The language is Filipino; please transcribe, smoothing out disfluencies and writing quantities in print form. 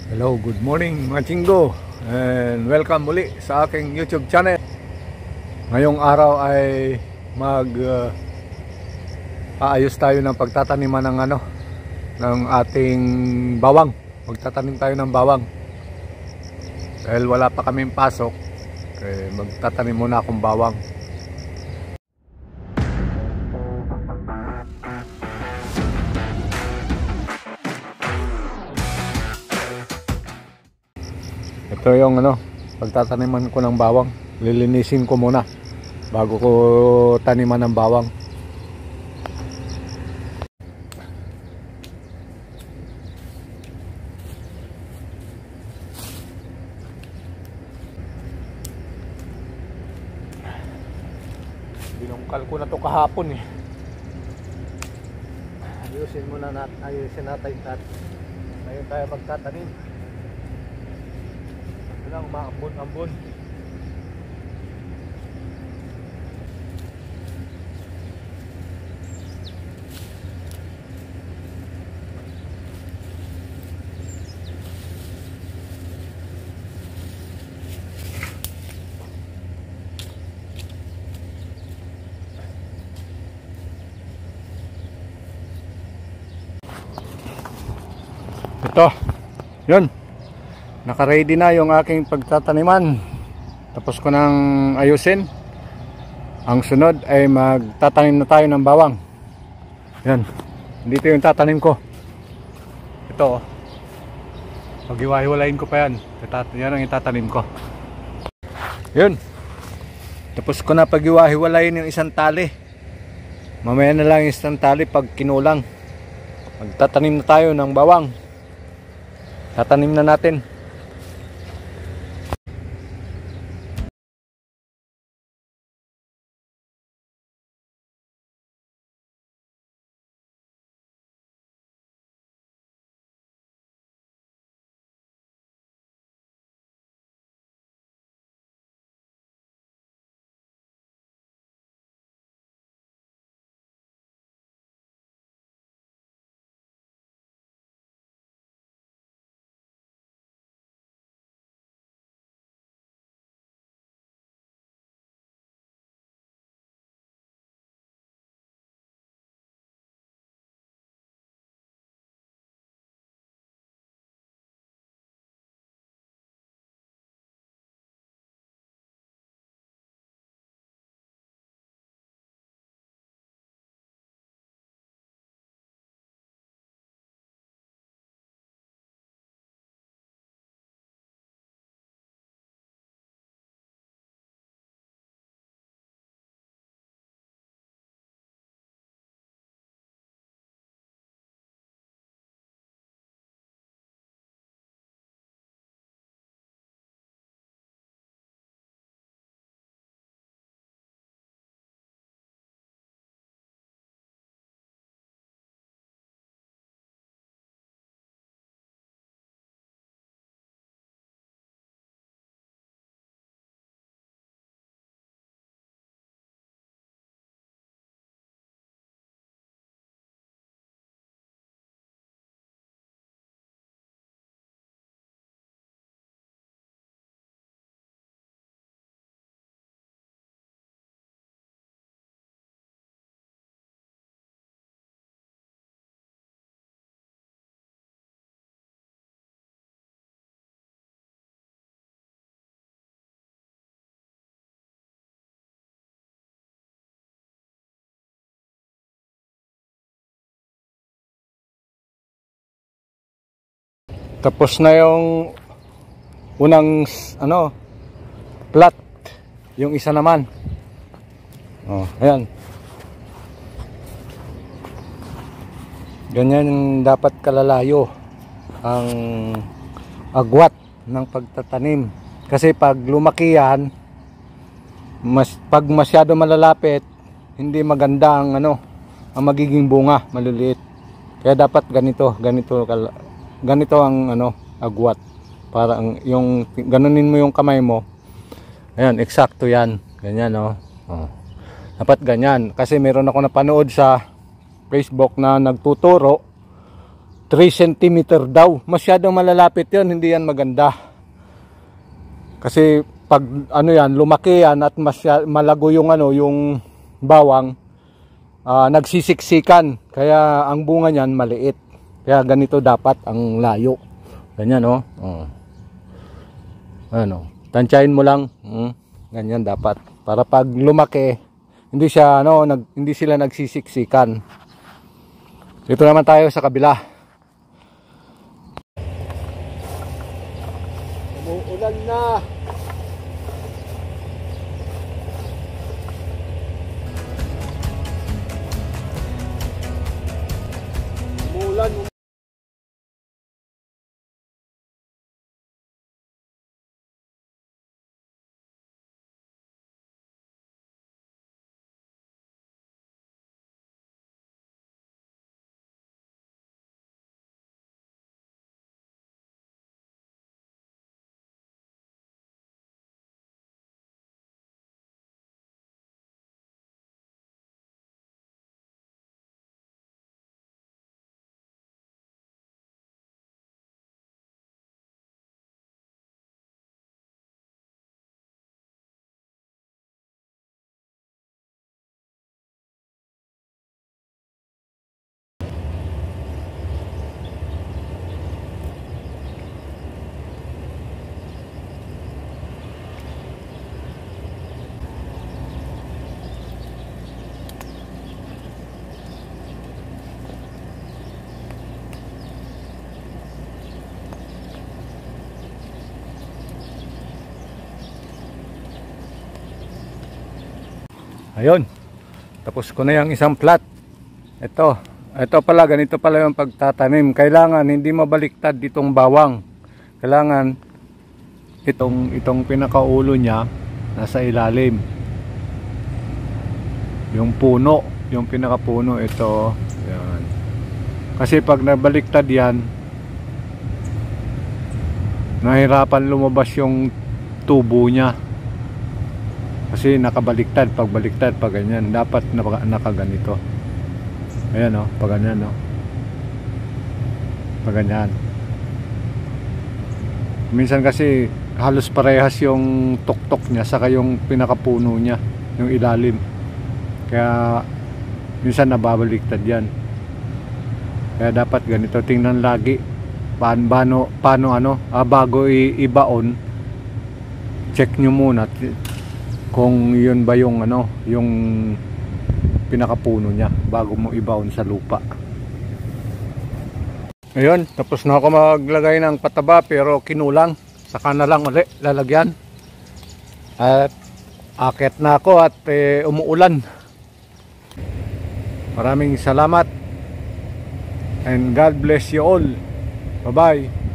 Hello, good morning mga chinggo, and welcome muli sa aking YouTube channel. Ngayong araw ay aayos tayo ng pagtataniman ng ating bawang. Magtatanim tayo ng bawang. Dahil wala pa kaming pasok, magtatanim muna akong bawang. Ito yung pagtataniman ko ng bawang. Lilinisin ko muna bago ko taniman ng bawang. Binungkal ko na to kahapon eh. Ayusin natin ngayon tayo magtatanim. Lang maambon-ambon. Ito, yun. Naka-ready na yung aking pagtataniman. Tapos ko nang ayusin. Ang sunod ay magtatanim na tayo ng bawang. Yan. Dito yung tatanim ko. Ito. Pag-iwahiwalayin ko pa yan. Yan ang itatanim ko. Yun. Tapos ko na pag-iwahiwalayin yung isang tali. Mamaya na lang yung isang tali pag kinulang. Magtatanim na tayo ng bawang. Tatanim na natin. Tapos na yung unang plat. Yung isa naman. Oh, ayan. Ganyan dapat kalalayo ang agwat ng pagtatanim. Kasi pag lumaki yan, pag masyado malalapit, hindi maganda ang ang magiging bunga, maliliit. Kaya dapat ganito ang agwat, para yung ganunin mo yung kamay mo. Ayan, eksakto yan. Ganyan dapat ganyan. Kasi meron ako napanood sa Facebook na nagtuturo 3 cm daw. Masyadong malalapit yun, hindi yan maganda. Kasi pag ano yan, lumaki yan at malago yung ano, yung bawang, nagsisiksikan. Kaya ang bunga niyan maliit. Kaya ganito dapat ang layo. Ganyan, oh. Ano, tansyahin mo lang. Ganyan dapat. Para pag lumaki, hindi siya ano, hindi sila nagsisiksikan. Dito naman tayo sa kabila. Umuulan na. Umuulan. Ayun, tapos ko na yung isang plat. Ito pala, ganito pala yung pagtatanim. Kailangan hindi mabaliktad itong bawang. Kailangan itong pinakaulo niya nasa ilalim. Yung puno, yung pinakapuno, ito. Yan. Kasi pag nabaliktad yan, nahirapan lumabas yung tubo niya. Kasi nakabaliktad, pag ganyan, dapat nakaganito. Ayan, oh, pag ganyan, oh. Pag ganyan. Minsan kasi halos parehas yung tuktok niya saka yung pinakapuno niya, yung ilalim. Kaya minsan nababaliktad yan. Kaya dapat ganito, tingnan lagi paano bago ibaon, check nyo muna kung yun ba yung yung pinakapuno niya bago mo ibaon sa lupa. Ayun, tapos na ako maglagay ng pataba pero kinulang. Saka na lang ulit lalagyan. At akit na ako at umuulan. Maraming salamat and God bless you all. Bye bye.